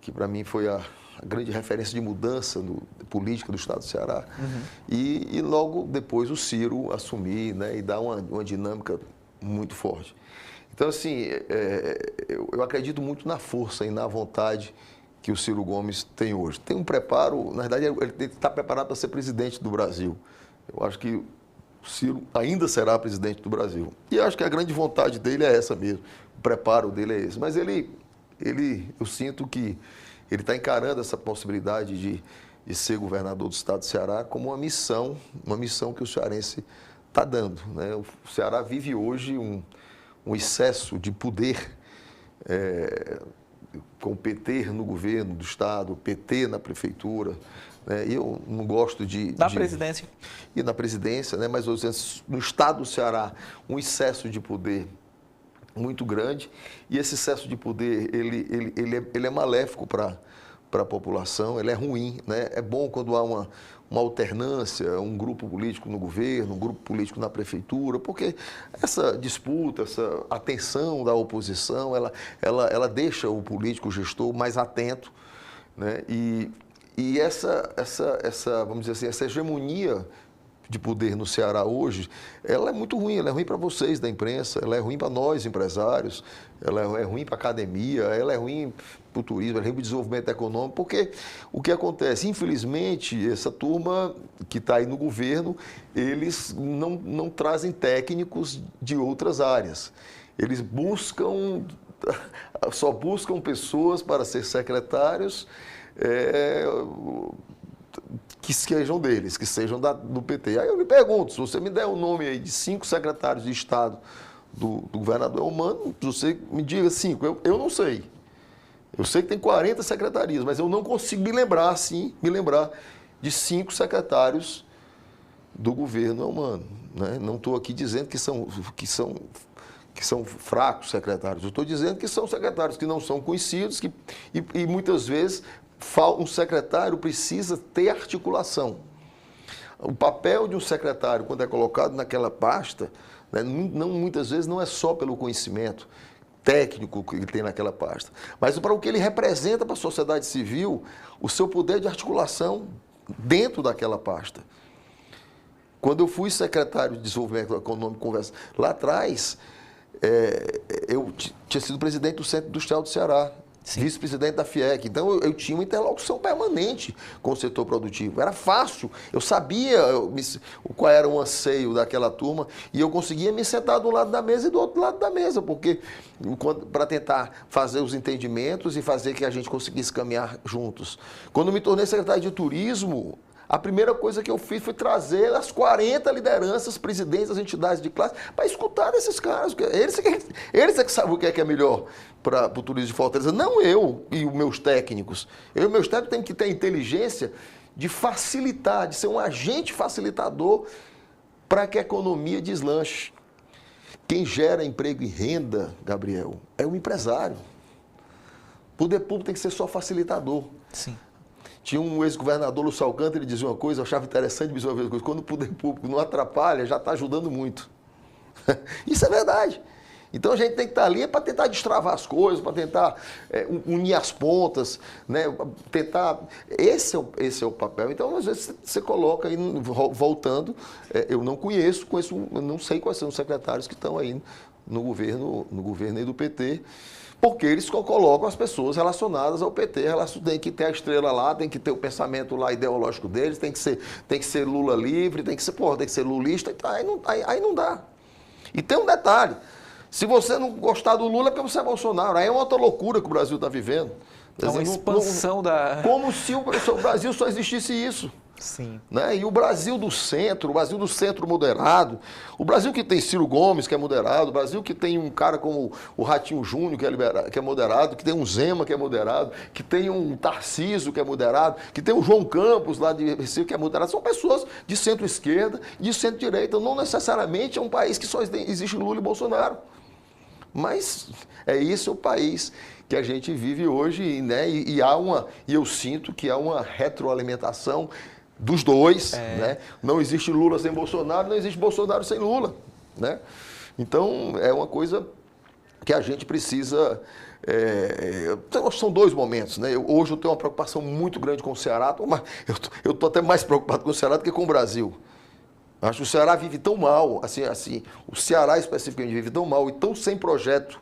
que para mim foi a grande referência de mudança política do estado do Ceará, e logo depois o Ciro assumir, né, e dar uma dinâmica muito forte. Então, assim, eu acredito muito na força e na vontade que o Ciro Gomes tem hoje. Tem um preparo, na verdade, ele está preparado para ser presidente do Brasil. Eu acho que o Ciro ainda será presidente do Brasil. E acho que a grande vontade dele é essa mesmo, o preparo dele é esse. Mas eu sinto que ele está encarando essa possibilidade de ser governador do estado do Ceará como uma missão que o cearense está dando, né? O Ceará vive hoje um excesso de poder, com o PT no governo do estado, o PT na prefeitura, né? Eu não gosto Na presidência. E na presidência, né? Mas no estado do Ceará, um excesso de poder muito grande, e esse excesso de poder, ele é maléfico para a população, ele é ruim, né? É bom quando há uma alternância, um grupo político no governo, um grupo político na prefeitura, porque essa disputa, essa atenção da oposição, ela deixa o político, o gestor, mais atento, né? E essa, vamos dizer assim, essa hegemonia de poder no Ceará hoje, ela é muito ruim, ela é ruim para vocês da imprensa, ela é ruim para nós empresários, ela é ruim para a academia, ela é ruim para o turismo, ela é ruim para o desenvolvimento econômico, porque o que acontece? Infelizmente, essa turma que está aí no governo, eles não trazem técnicos de outras áreas. Eles só buscam pessoas para ser secretários, que sejam deles, que sejam do PT. Aí eu lhe pergunto, se você me der o nome aí de 5 secretários de Estado do governador Eumano, você me diga 5, eu não sei. Eu sei que tem 40 secretarias, mas eu não consigo me lembrar de 5 secretários do governo Eumano, né? Não estou aqui dizendo que são fracos secretários, eu estou dizendo que são secretários que não são conhecidos e muitas vezes um secretário precisa ter articulação. O papel de um secretário, quando é colocado naquela pasta, né, muitas vezes não é só pelo conhecimento técnico que ele tem naquela pasta, mas para o que ele representa para a sociedade civil, o seu poder de articulação dentro daquela pasta. Quando eu fui secretário de Desenvolvimento Econômico, lá atrás, eu tinha sido presidente do Centro Industrial do Ceará, vice-presidente da FIEC. Então, eu tinha uma interlocução permanente com o setor produtivo. Era fácil, eu sabia qual era o anseio daquela turma e eu conseguia me sentar de um lado da mesa e do outro lado da mesa, porque para tentar fazer os entendimentos e fazer que a gente conseguisse caminhar juntos. Quando me tornei secretário de Turismo, a primeira coisa que eu fiz foi trazer as 40 lideranças, presidentes das entidades de classe, para escutar desses caras. Eles é que sabem o que é melhor para o turismo de Fortaleza, não eu e os meus técnicos. Eu e os meus técnicos temos que ter a inteligência de facilitar, de ser um agente facilitador para que a economia deslanche. Quem gera emprego e renda, Gabriel, é o empresário. O poder público tem que ser só facilitador. Sim. Tinha um ex-governador, Lúcio Alcântara, ele dizia uma coisa, eu achava interessante dizer uma coisa, quando o poder público não atrapalha, já está ajudando muito. Isso é verdade. Então a gente tem que estar ali para tentar destravar as coisas, para tentar unir as pontas, né? Tentar. Esse é o papel. Então, às vezes, você coloca aí, voltando, eu não conheço, eu não sei quais são os secretários que estão aí no governo aí do PT. Porque eles colocam as pessoas relacionadas ao PT, tem que ter a estrela lá, tem que ter o pensamento lá ideológico deles, tem que ser Lula livre, tem que ser lulista, aí não dá. E tem um detalhe, se você não gostar do Lula é porque você é Bolsonaro, aí é uma outra loucura que o Brasil está vivendo. É uma expansão da... Como se o Brasil só existisse isso. Sim. Né? E o Brasil do centro moderado, o Brasil que tem Ciro Gomes, que é moderado, o Brasil que tem um cara como o Ratinho Júnior, que é moderado, que tem um Zema, que é moderado, que tem um Tarcísio, que é moderado, que tem o João Campos, lá de Recife, que é moderado, são pessoas de centro-esquerda e de centro-direita. Não necessariamente é um país que só existe Lula e Bolsonaro. Mas é isso o país que a gente vive hoje, né? E eu sinto que há uma retroalimentação dos dois, né? Não existe Lula sem Bolsonaro, não existe Bolsonaro sem Lula, né? Então, é uma coisa que a gente precisa... são dois momentos, né? Hoje eu tenho uma preocupação muito grande com o Ceará, eu estou até mais preocupado com o Ceará do que com o Brasil. Acho que o Ceará vive tão mal, assim, o Ceará especificamente vive tão mal e tão sem projeto,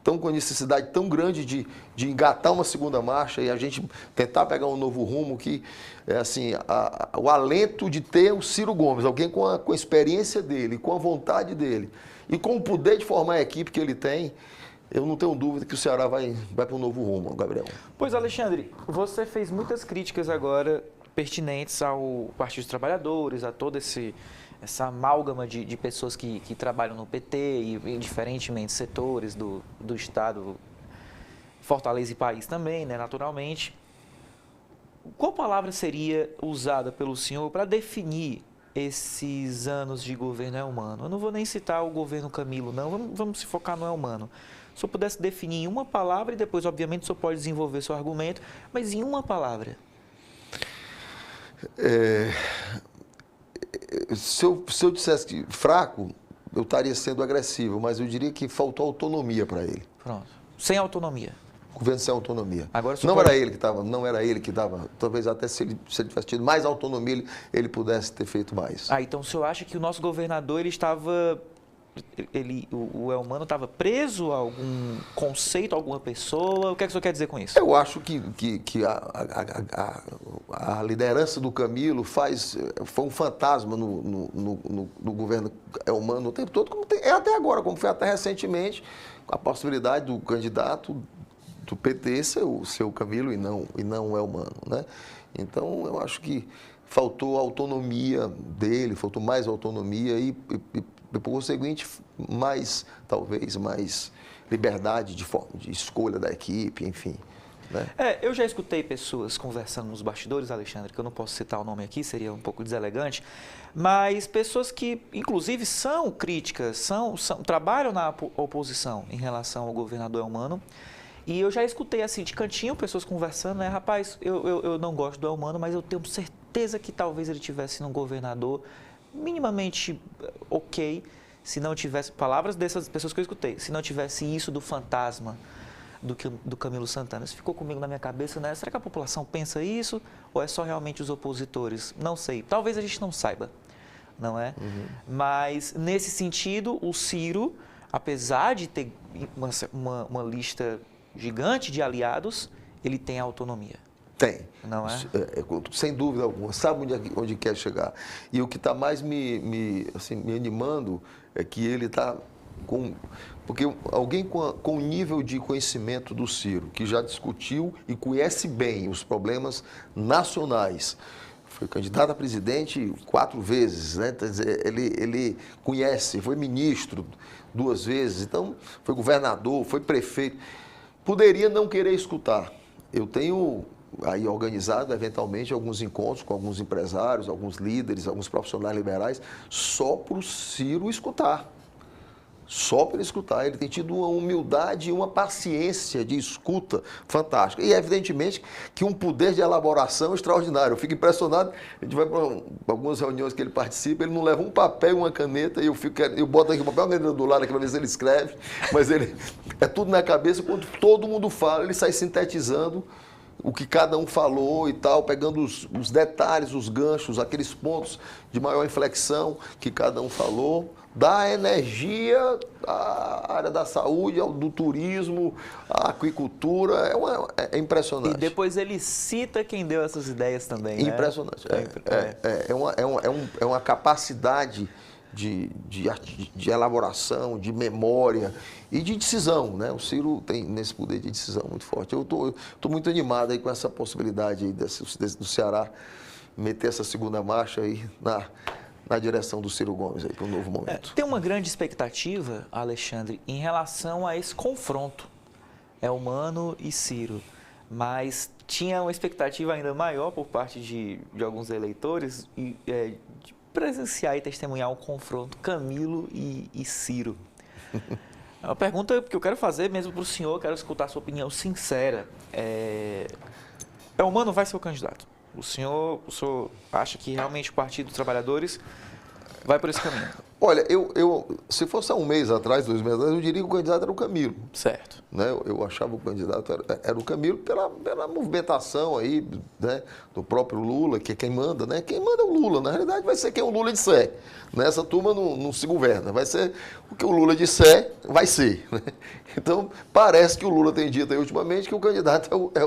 tão com a necessidade tão grande de engatar uma segunda marcha e a gente tentar pegar um novo rumo, que o alento de ter o Ciro Gomes, alguém com a experiência dele, com a vontade dele e com o poder de formar a equipe que ele tem, eu não tenho dúvida que o Ceará vai para um novo rumo, Gabriel. Pois, Alexandre, você fez muitas críticas agora pertinentes ao Partido dos Trabalhadores, a toda essa amálgama de pessoas que trabalham no PT e em diferentes setores do Estado, Fortaleza e país também, né, naturalmente. Qual palavra seria usada pelo senhor para definir esses anos de governo Elmano? Eu não vou nem citar o governo Camilo, não. Vamos se focar no Elmano. Se o senhor pudesse definir em uma palavra, e depois, obviamente, o senhor pode desenvolver seu argumento, mas em uma palavra. Se eu dissesse que fraco, eu estaria sendo agressivo, mas eu diria que faltou autonomia para ele. Pronto. Sem autonomia. Governo sem autonomia. Agora, não era ele que estava, talvez até se ele tivesse tido mais autonomia, ele pudesse ter feito mais. Então o senhor acha que o nosso governador, o Elmano estava preso a algum conceito, a alguma pessoa? O que é que o senhor quer dizer com isso? Eu acho que a liderança do Camilo foi um fantasma no governo Elmano o tempo todo, como até agora, como foi até recentemente, a possibilidade do candidato do PT ser o Camilo e não o Elmano, né? Então, eu acho que faltou autonomia dele, faltou mais autonomia e por conseguinte, talvez mais liberdade de escolha da equipe, enfim. Né? Eu já escutei pessoas conversando nos bastidores, Alexandre, que eu não posso citar o nome aqui, seria um pouco deselegante, mas pessoas que, inclusive, são críticas, trabalham na oposição em relação ao governador Elmano. E eu já escutei assim, de cantinho, pessoas conversando, né? Rapaz, eu não gosto do Elmano, mas eu tenho certeza que talvez ele tivesse sido um governador minimamente ok, se não tivesse, palavras dessas pessoas que eu escutei, se não tivesse isso do fantasma do Camilo Santana. Isso ficou comigo na minha cabeça, né? Será que a população pensa isso ou é só realmente os opositores? Não sei. Talvez a gente não saiba, não é? Uhum. Mas, nesse sentido, o Ciro, apesar de ter uma lista gigante de aliados, ele tem autonomia. Tem. Não é? Sem dúvida alguma. Sabe onde quer chegar. E o que está mais me animando é que ele está com... Porque alguém com o nível de conhecimento do Ciro, que já discutiu e conhece bem os problemas nacionais, foi candidato a presidente 4 vezes, né? Quer dizer, ele conhece, foi ministro 2 vezes, então foi governador, foi prefeito. Poderia não querer escutar. Eu tenho aí organizado, eventualmente, alguns encontros com alguns empresários, alguns líderes, alguns profissionais liberais, só para o Ciro escutar. Só para ele escutar. Ele tem tido uma humildade e uma paciência de escuta fantástica. E, evidentemente, que um poder de elaboração extraordinário. Eu fico impressionado. A gente vai para algumas reuniões que ele participa, ele não leva um papel e uma caneta, e eu boto aqui o papel e a caneta do lado, aqui para ver se ele escreve, mas ele é tudo na cabeça. Quando todo mundo fala, ele sai sintetizando o que cada um falou e tal, pegando os detalhes, os ganchos, aqueles pontos de maior inflexão que cada um falou. Da energia, à área da saúde, do turismo, à aquicultura, é impressionante. E depois ele cita quem deu essas ideias também, né? Impressionante. É uma capacidade de elaboração, de memória e de decisão, né? O Ciro tem nesse poder de decisão muito forte. Eu tô muito animado aí com essa possibilidade aí do Ceará meter essa segunda marcha aí na direção do Ciro Gomes aí para um novo momento. Tem uma grande expectativa, Alexandre, em relação a esse confronto, Elmano e Ciro, mas tinha uma expectativa ainda maior por parte de alguns eleitores de presenciar e testemunhar um confronto Camilo e Ciro. É uma pergunta que eu quero fazer mesmo para o senhor, quero escutar a sua opinião sincera. Elmano vai ser o candidato? O senhor acha que realmente o Partido dos Trabalhadores vai por esse caminho? Olha, se fosse há um mês atrás, 2 meses atrás, eu diria que o candidato era o Camilo. Certo. Né? Eu achava que o candidato era o Camilo pela movimentação aí, né? Do próprio Lula, que é quem manda, né? Quem manda é o Lula. Na realidade, vai ser quem o Lula disser. Né? Essa turma não se governa. Vai ser o que o Lula disser, vai ser. Né? Então, parece que o Lula tem dito aí ultimamente que o candidato é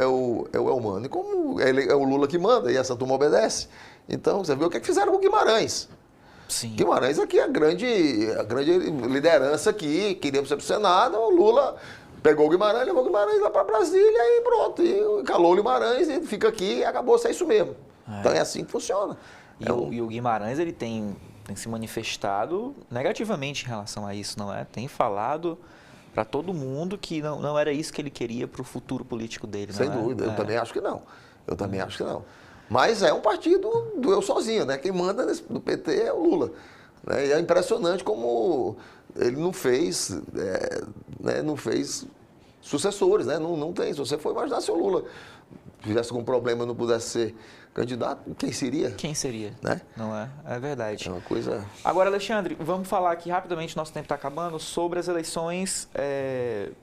o Elmano. E como é o Lula que manda e essa turma obedece, então você vê o que fizeram com o Guimarães. Sim. Guimarães aqui é a grande liderança aqui, queria ser para o Senado, o Lula pegou o Guimarães, levou o Guimarães lá para Brasília e pronto, e calou o Guimarães e fica aqui e acabou, é isso mesmo. Então é assim que funciona. E o Guimarães, ele tem se manifestado negativamente em relação a isso, não é? Tem falado para todo mundo que não era isso que ele queria para o futuro político dele, Sem dúvida, eu também acho que não. Eu também acho que não. Mas é um partido do eu sozinho, né? Quem manda do PT é o Lula. Né? E é impressionante como ele não fez sucessores, né? Não tem. Se você for imaginar se o Lula tivesse algum problema e não pudesse ser candidato, quem seria? Quem seria? Né? Não é? É verdade. É uma coisa... Agora, Alexandre, vamos falar aqui rapidamente, nosso tempo está acabando, sobre as eleições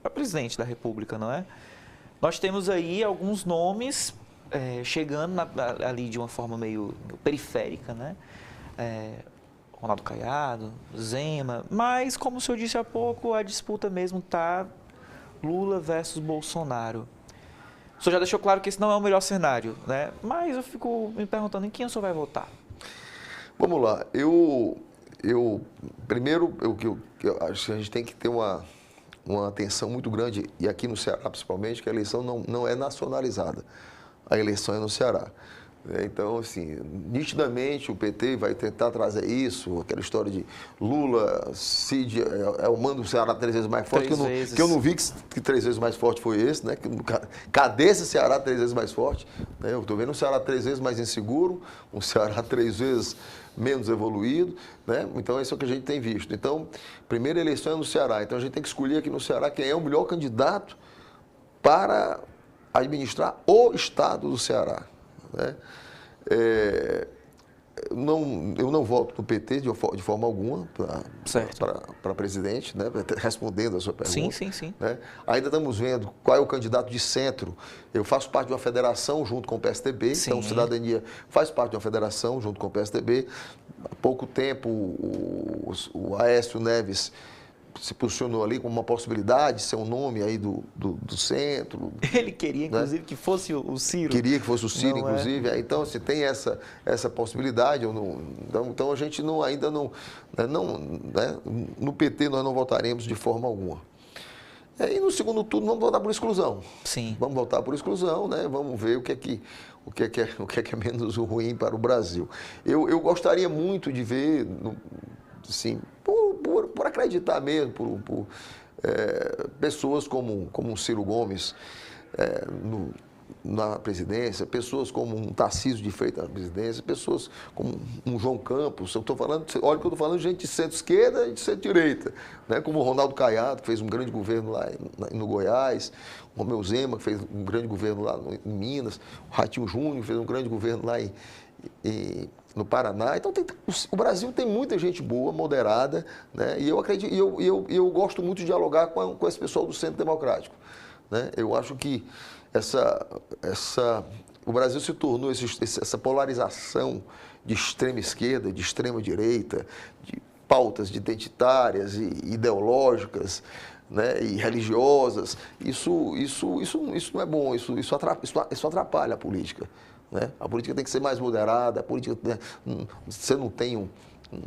para presidente da República, não é? Nós temos aí alguns nomes chegando ali de uma forma meio periférica, né? Ronaldo Caiado, Zema, mas, como o senhor disse há pouco, a disputa mesmo está Lula versus Bolsonaro. O senhor já deixou claro que esse não é o melhor cenário, né? Mas eu fico me perguntando em quem o senhor vai votar. Vamos lá. Primeiro, eu acho que a gente tem que ter uma atenção muito grande, e aqui no Ceará principalmente, que a eleição não é nacionalizada. A eleição é no Ceará. Então, assim, nitidamente o PT vai tentar trazer isso, aquela história de Lula, Cid, o mando do Ceará 3 vezes mais forte, que eu não vi que 3 vezes mais forte foi esse, né? Cadê esse Ceará 3 vezes mais forte? Né? Eu estou vendo um Ceará 3 vezes mais inseguro, um Ceará 3 vezes menos evoluído, né? Então, isso é o que a gente tem visto. Então, primeira eleição é no Ceará, então a gente tem que escolher aqui no Ceará quem é o melhor candidato para administrar o estado do Ceará. Né? Eu não voto no PT de forma alguma para presidente, né? Respondendo a sua pergunta. Sim. Né? Ainda estamos vendo qual é o candidato de centro. Eu faço parte de uma federação junto com o PSDB, então Cidadania faz parte de uma federação junto com o PSDB. Há pouco tempo o Aécio Neves se posicionou ali como uma possibilidade, ser um nome aí do centro. Ele queria, inclusive, né? Que fosse o Ciro. Queria que fosse o Ciro, inclusive. Então, se tem essa possibilidade, então a gente ainda não, né? No PT nós não votaremos de forma alguma. E no segundo turno vamos votar por exclusão. Sim. Vamos votar por exclusão, né? Vamos ver o que é menos ruim para o Brasil. Eu gostaria muito de ver, assim, por acreditar mesmo, por pessoas como um Ciro Gomes na presidência, pessoas como um Tarcísio de Freitas na presidência, pessoas como um João Campos. Eu estou falando, olha que eu estou falando de gente de centro-esquerda e de centro-direita, né? Como o Ronaldo Caiado, que fez um grande governo lá no Goiás, o Romeu Zema, que fez um grande governo lá em Minas, o Ratinho Júnior, que fez um grande governo lá no Paraná. Então, o Brasil tem muita gente boa, moderada, né? E eu acredito, eu gosto muito de dialogar com esse pessoal do Centro Democrático, né? Eu acho que o Brasil se tornou essa polarização de extrema esquerda, de extrema direita, de pautas identitárias e ideológicas, né, e religiosas. Isso não é bom, isso atrapalha a política. Né? A política tem que ser mais moderada, a política, né, você não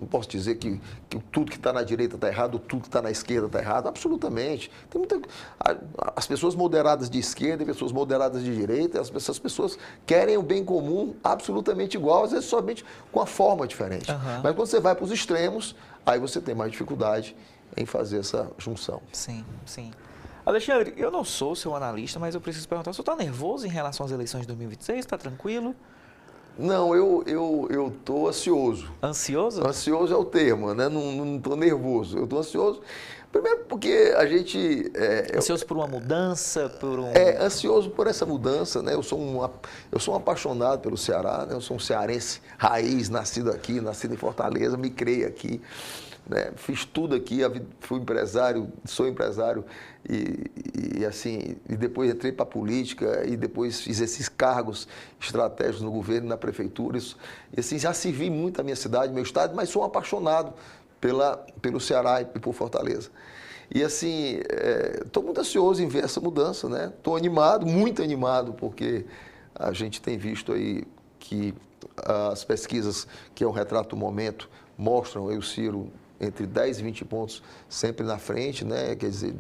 posso dizer que tudo que está na direita está errado, tudo que está na esquerda está errado, absolutamente. As pessoas moderadas de esquerda e pessoas moderadas de direita, essas pessoas querem o bem comum absolutamente igual, às vezes somente com a forma diferente. Mas quando você vai para os extremos, aí você tem mais dificuldade em fazer essa junção. Sim. Alexandre, eu não sou seu analista, mas eu preciso perguntar, o senhor está nervoso em relação às eleições de 2026? Está tranquilo? Não, eu estou ansioso. Ansioso? Ansioso é o termo, né? Não estou nervoso. Eu estou ansioso Primeiro porque a gente... Ansioso por uma mudança, por um... ansioso por essa mudança, né? Eu sou um apaixonado pelo Ceará, né? Eu sou um cearense raiz, nascido aqui, nascido em Fortaleza, me criei aqui, né? Fiz tudo aqui, fui empresário, sou empresário e depois entrei para a política e depois fiz esses cargos estratégicos no governo, na prefeitura. E assim, já servi muito a minha cidade, meu estado, mas sou um apaixonado pelo Ceará e por Fortaleza. E assim, estou muito ansioso em ver essa mudança, né? Estou animado, muito animado, porque a gente tem visto aí que as pesquisas, que é um retrato do momento, mostram aí o Ciro entre 10 e 20 pontos sempre na frente, né? Quer dizer,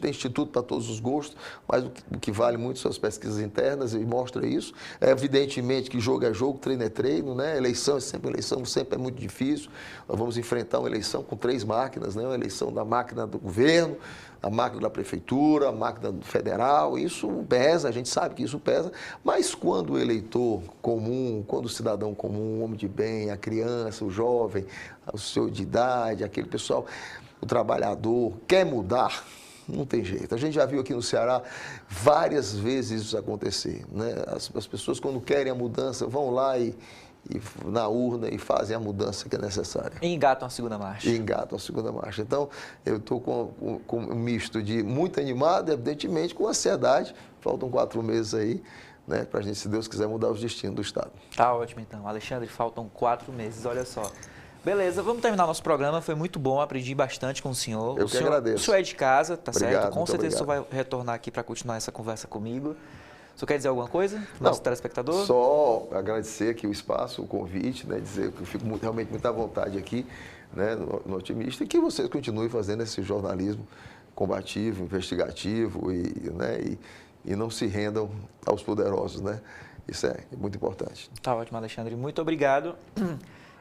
tem instituto para todos os gostos, mas o que vale muito são as pesquisas internas e mostra isso. Evidentemente que jogo é jogo, treino é treino, né? Eleição, sempre é muito difícil. Nós vamos enfrentar uma eleição com 3 máquinas, né? Uma eleição da máquina do governo, a máquina da prefeitura, a máquina federal. Isso pesa, a gente sabe que isso pesa, mas quando o eleitor comum, quando o cidadão comum, o homem de bem, a criança, o jovem, o senhor de idade, aquele pessoal, o trabalhador, quer mudar, não tem jeito. A gente já viu aqui no Ceará várias vezes isso acontecer, né? As pessoas, quando querem a mudança, vão lá e na urna e fazem a mudança que é necessária. E engatam a segunda marcha. Então, eu estou com um misto de muito animado, evidentemente, com ansiedade. Faltam 4 meses aí, né, para a gente, se Deus quiser, mudar os destinos do Estado. Tá ótimo, então. Alexandre, faltam 4 meses, olha só. Beleza, vamos terminar nosso programa. Foi muito bom, aprendi bastante com o senhor. Eu que agradeço. O senhor é de casa, tá Obrigado, certo? Com certeza obrigado. o senhor vai retornar aqui para continuar essa conversa comigo. O senhor quer dizer alguma coisa para o nosso telespectador? Só agradecer aqui o espaço, o convite, né, dizer que eu fico realmente muito à vontade aqui, né, no Otimista, e que vocês continuem fazendo esse jornalismo combativo, investigativo e não se rendam aos poderosos, né? Isso é muito importante. Tá ótimo, Alexandre. Muito obrigado.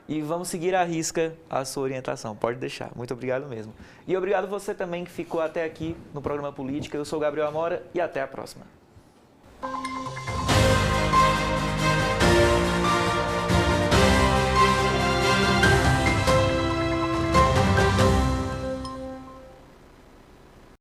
E vamos seguir à risca a sua orientação, pode deixar. Muito obrigado mesmo. E obrigado você também que ficou até aqui no programa Política. Eu sou Gabriel Amora e até a próxima.